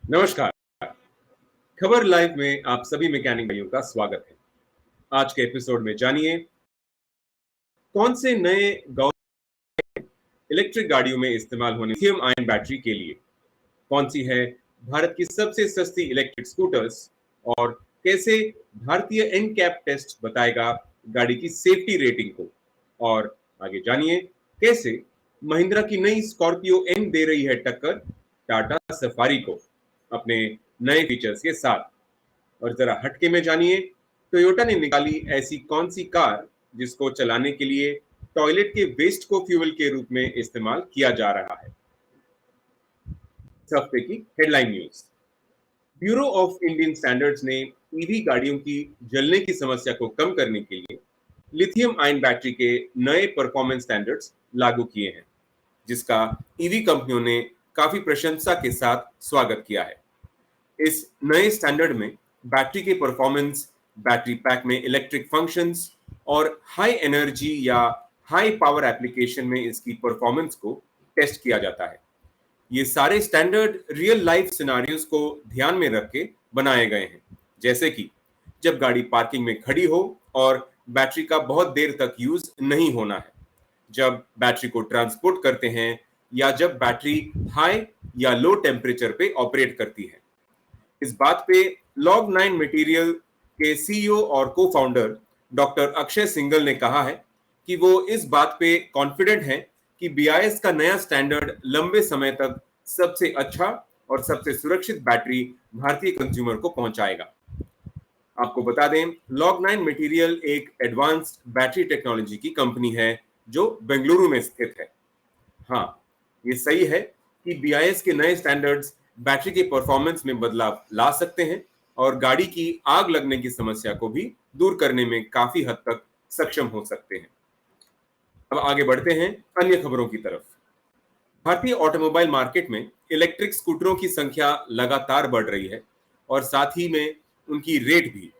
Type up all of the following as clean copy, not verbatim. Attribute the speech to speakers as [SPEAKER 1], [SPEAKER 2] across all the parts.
[SPEAKER 1] नमस्कार। खबर लाइव में आप सभी मैकेनिक भाइयों का स्वागत है। आज के एपिसोड में जानिए कौन से नए इलेक्ट्रिक गाड़ियों में इस्तेमाल होने लिथियम आयन बैटरी के लिए, कौन सी है भारत की सबसे सस्ती इलेक्ट्रिक स्कूटर्स, और कैसे भारतीय एनकैप टेस्ट बताएगा गाड़ी की सेफ्टी रेटिंग को। और आगे जानिए कैसे महिंद्रा की नई स्कॉर्पियो एन दे रही है टक्कर टाटा सफारी को अपने नए फीचर्स के साथ। और जरा हटके में जानिए टोयोटा ने निकाली ऐसी कौन सी कार जिसको चलाने के लिए टॉयलेट के वेस्ट को फ्यूल के रूप में इस्तेमाल किया जा रहा है। इस हफ्ते की headline news. Bureau of Indian standards ने ईवी गाड़ियों की जलने की समस्या को कम करने के लिए लिथियम आयन बैटरी के नए परफॉर्मेंस स्टैंडर्ड्स लागू किए हैं, जिसका ईवी कंपनियों ने काफी प्रशंसा के साथ स्वागत किया है। इस नए स्टैंडर्ड में बैटरी के परफॉर्मेंस, बैटरी पैक में इलेक्ट्रिक फंक्शंस और हाई एनर्जी या हाई पावर एप्लीकेशन में इसकी परफॉर्मेंस को टेस्ट किया जाता है। ये सारे स्टैंडर्ड रियल लाइफ सिनारियोज को ध्यान में रख के बनाए गए हैं, जैसे कि जब गाड़ी पार्किंग में खड़ी हो और बैटरी का बहुत देर तक यूज नहीं होना है, जब बैटरी को ट्रांसपोर्ट करते हैं, या जब बैटरी हाई या लो टेम्परेचर पे ऑपरेट करती है। इस बात पे Log9 मटेरियल के सीईओ और को फाउंडर डॉक्टर अक्षय सिंगल ने कहा है कि वो इस बात पे कॉन्फिडेंट हैं कि BIS का नया स्टैंडर्ड लंबे समय तक सबसे अच्छा और सबसे सुरक्षित बैटरी भारतीय कंज्यूमर को पहुंचाएगा। आपको बता दें, Log9 मटेरियल एक एडवांस्ड बैटरी टेक्नोलॉजी की कंपनी है जो बेंगलुरु में स्थित है। हाँ, ये सही है कि BIS के नए स्टैंडर्ड्स बैटरी के परफॉर्मेंस में बदलाव ला सकते हैं और गाड़ी की आग लगने की समस्या को भी दूर करने में काफी हद तक सक्षम हो सकते हैं। अब आगे बढ़ते हैं अन्य खबरों की तरफ। भारतीय ऑटोमोबाइल मार्केट में इलेक्ट्रिक स्कूटरों की संख्या लगातार बढ़ रही है और साथ ही में उनकी रेट भी।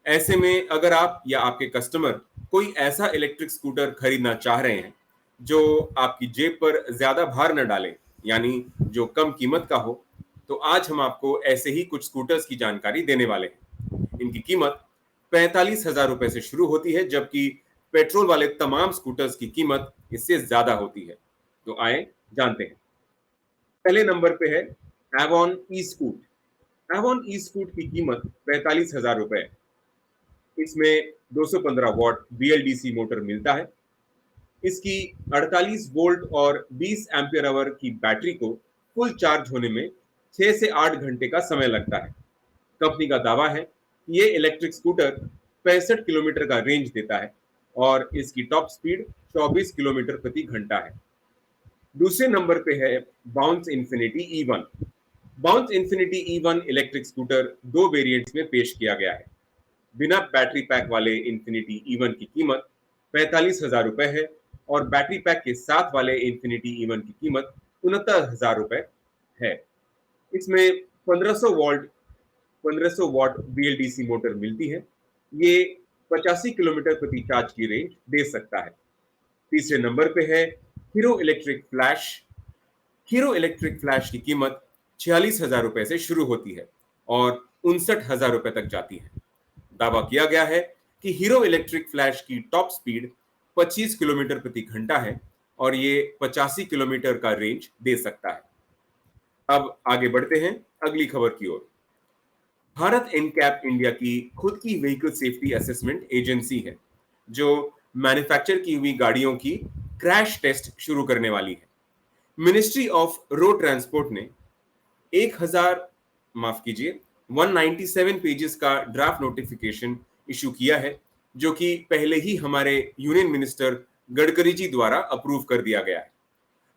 [SPEAKER 1] ऐसे में अगर आप या आपके कस्टमर कोई ऐसा इलेक्ट्रिक स्कूटर खरीदना चाह रहे हैं जो आपकी जेब पर ज्यादा भार न डाले, यानी जो कम कीमत का हो, तो आज हम आपको ऐसे ही कुछ स्कूटर्स की जानकारी देने वाले हैं। इनकी कीमत 45,000 रुपए से शुरू होती है, जबकि पेट्रोल वाले तमाम स्कूटर्स की कीमत इससे ज्यादा होती है। तो आए जानते हैं। पहले नंबर पे है एवॉन ई स्कूट। एवॉन ई स्कूट की कीमत 45,000 रुपए। इसमें 215 वॉट BLDC मोटर मिलता है। इसकी 48 वोल्ट और 20 एम्पियर आवर की बैटरी को फुल चार्ज होने में 6 से 8 घंटे का समय लगता है। कंपनी का दावा है कि ये इलेक्ट्रिक स्कूटर 65 किलोमीटर का रेंज देता है और इसकी टॉप स्पीड 24 किलोमीटर प्रति घंटा है। दूसरे नंबर पे है bounce infinity E1। Bounce infinity E1 electric scooter दो वेरिएंट्स में पेश किया गया है। बिना बैटरी पैक वाले इन्फिनिटी E1 की कीमत 45,000 रुपए है और बैटरी पैक के साथ वाले इन्फिनिटी E1 की कीमत 69,000 रुपए है। इसमें 1500 वॉट BLDC मोटर मिलती है। ये 85 किलोमीटर प्रति चार्ज की रेंज दे सकता है। तीसरे नंबर पे है hero electric flash. Hero electric flash की कीमत 46,000 रुपए से शुरू होती है और 59,000 रुपए तक जाती है। दावा किया गया है कि हीरो इलेक्ट्रिक फ्लैश की टॉप स्पीड 25 किलोमीटर प्रति घंटा है और ये 85 किलोमीटर का रेंज दे सकता है। अब आगे बढ़ते हैं अगली खबर की ओर। भारत एनकैप इंडिया की खुद की व्हीकल सेफ्टी असेसमेंट एजेंसी है जो मैन्युफैक्चर की हुई गाड़ियों की क्रैश टेस्ट शुरू करने वाली है। मिनिस्ट्री ऑफ रोड ट्रांसपोर्ट ने 197 पेजेस का ड्राफ्ट नोटिफिकेशन इशू किया है, जो कि पहले ही हमारे यूनियन मिनिस्टर गडकरी जी द्वारा अप्रूव कर दिया गया है।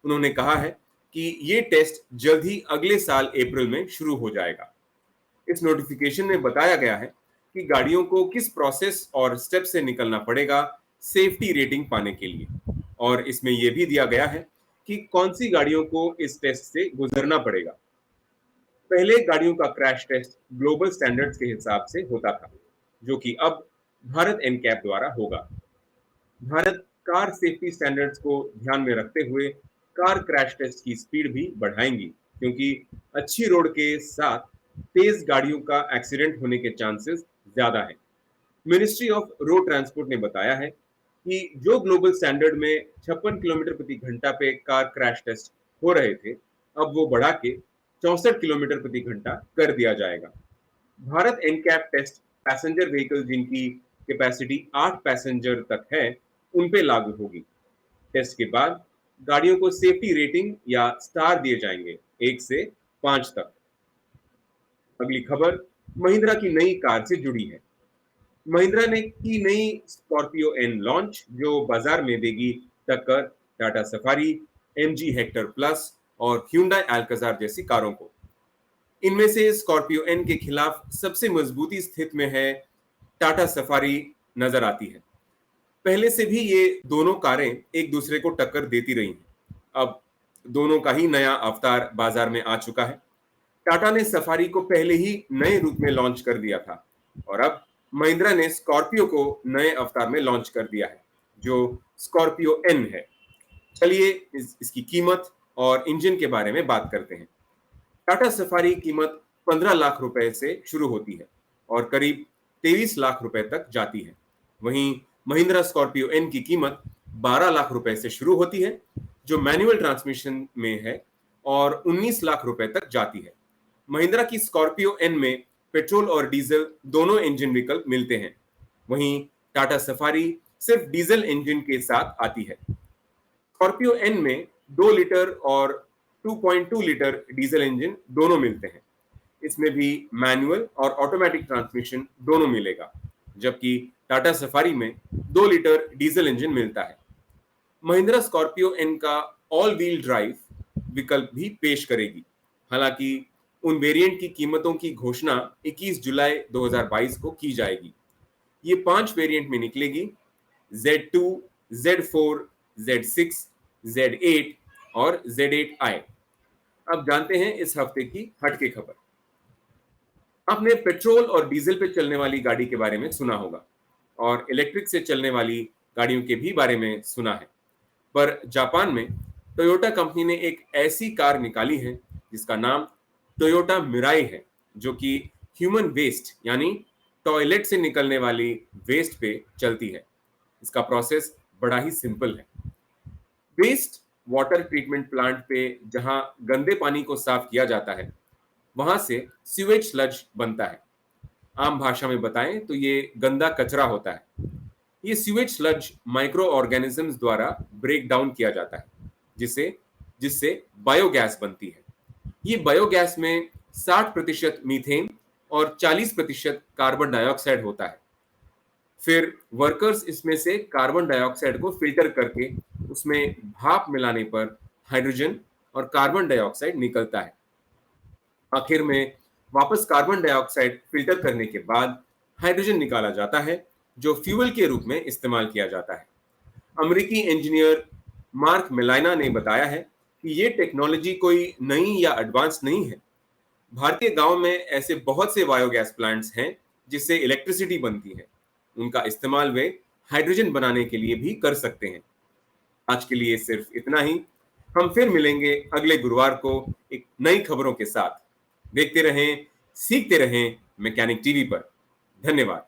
[SPEAKER 1] उन्होंने कहा है कि ये टेस्ट जल्द ही अगले साल अप्रैल में शुरू हो जाएगा। इस नोटिफिकेशन में बताया गया है कि गाड़ियों को किस प्रोसेस और स्टेप से निकलना पड़ेगा सेफ्टी रेटिंग पाने के लिए, और इसमें यह भी दिया गया है कि कौन सी गाड़ियों को इस टेस्ट से गुजरना पड़ेगा। पहले गाड़ियों का क्रैश टेस्ट ग्लोबल स्टैंडर्ड्स के हिसाब से होता था, जो कि अब भारत एनकैप द्वारा होगा। भारत कार सेफ्टी स्टैंडर्ड्स को ध्यान में रखते हुए कार क्रैश टेस्ट की स्पीड भी बढ़ाएंगी, क्योंकि अच्छी रोड के साथ तेज गाड़ियों का एक्सीडेंट होने के चांसेस ज्यादा है। मिनिस्ट्री ऑफ रोड ट्रांसपोर्ट ने बताया है कि जो ग्लोबल स्टैंडर्ड में 56 किलोमीटर प्रति घंटा पे कार क्रैश टेस्ट हो रहे थे, अब वो बढ़ा के 64 किलोमीटर प्रति घंटा कर दिया जाएगा। Bharat NCAP test passenger vehicle जिनकी कैपेसिटी 8 पैसेंजर तक है उन पे लागू होगी। टेस्ट के बाद गाड़ियों को सेफ्टी रेटिंग या स्टार दिए जाएंगे 1 से 5 तक। अगली खबर महिंद्रा की नई कार से जुड़ी है। महिंद्रा ने की नई स्कॉर्पियो एन लॉन्च, जो बाजार में देगी टक्कर Tata safari, MG Hector plus और Hyundai अल्काज़ार जैसी कारों को। इनमें से स्कॉर्पियो एन के खिलाफ सबसे मजबूती स्थिति में है टाटा सफारी नजर आती है। पहले से भी ये दोनों कारें एक दूसरे को टक्कर देती रही हैं। अब दोनों का ही नया अवतार बाजार में आ चुका है। टाटा ने सफारी को पहले ही नए रूप में लॉन्च कर दिया था, और अब महिंद्रा ने स्कॉर्पियो को नए अवतार में लॉन्च कर दिया है, जो स्कॉर्पियो एन है। चलिए इसकी कीमत और इंजन के बारे में बात करते हैं। टाटा सफारी कीमत 15 लाख रुपए से शुरू होती है और करीब 23 लाख रुपए तक जाती है। वहीं महिंद्रा स्कॉर्पियो एन की कीमत 12 लाख रुपए से शुरू होती है, जो मैनुअल ट्रांसमिशन में है, और 19 लाख रुपए तक जाती है। महिंद्रा की स्कॉर्पियो एन में पेट्रोल और डीजल दोनों इंजन विकल्प मिलते हैं, वहीं टाटा सफारी सिर्फ डीजल इंजन के साथ आती है। स्कॉर्पियो एन में 2 लीटर और 2.2 लीटर डीजल इंजन दोनों मिलते हैं। इसमें भी मैनुअल और ऑटोमेटिक ट्रांसमिशन दोनों मिलेगा, जबकि टाटा सफारी में 2 लीटर डीजल इंजन मिलता है। महिंद्रा स्कॉर्पियो एन का ऑल व्हील ड्राइव विकल्प भी पेश करेगी। हालांकि उन वेरिएंट की कीमतों की घोषणा 21 जुलाई 2022 को की जाएगी। ये 5 वेरिएंट में निकलेगी: Z2, Z4, Z6, Z8 और Z8i। अब जानते हैं इस हफ्ते की हटके खबर। आपने पेट्रोल और डीजल पे चलने वाली गाड़ी के बारे में सुना होगा, और इलेक्ट्रिक से चलने वाली गाड़ियों के भी बारे में सुना है। पर जापान में टोयोटा कंपनी ने एक ऐसी कार निकाली है जिसका नाम टोयोटा मिराई है, जो कि ह्यूमन वेस्ट यानी टॉयलेट से निकलने वाली वेस्ट पे चलती है। इसका प्रोसेस बड़ा ही सिंपल है। वेस्ट वाटर ट्रीटमेंट प्लांट पे जहां गंदे पानी को साफ किया जाता है, वहां से सीवेज स्लज बनता है। आम भाषा में बताएं तो ये गंदा कचरा होता है। ये सीवेज स्लज माइक्रो ऑर्गेनिजम्स द्वारा ब्रेक डाउन किया जाता है, जिससे जिससे बायोगैस बनती है। ये बायोगैस में 60% मीथेन और 40% कार्बन डाइऑक्साइड होता है। फिर वर्कर्स इसमें से कार्बन डाइऑक्साइड को फिल्टर करके उसमें भाप मिलाने पर हाइड्रोजन और कार्बन डाइऑक्साइड निकलता है। आखिर में वापस कार्बन डाइऑक्साइड फिल्टर करने के बाद हाइड्रोजन निकाला जाता है, जो फ्यूल के रूप में इस्तेमाल किया जाता है। अमेरिकी इंजीनियर मार्क मेलाइना ने बताया है कि ये टेक्नोलॉजी कोई नई या एडवांस नहीं है। भारतीय गांव में ऐसे बहुत से बायोगैस प्लांट्स हैं जिससे इलेक्ट्रिसिटी बनती है। उनका इस्तेमाल वे हाइड्रोजन बनाने के लिए भी कर सकते हैं। आज के लिए सिर्फ इतना ही। हम फिर मिलेंगे अगले गुरुवार को एक नई खबरों के साथ। देखते रहें, सीखते रहें मैकेनिक टीवी पर। धन्यवाद।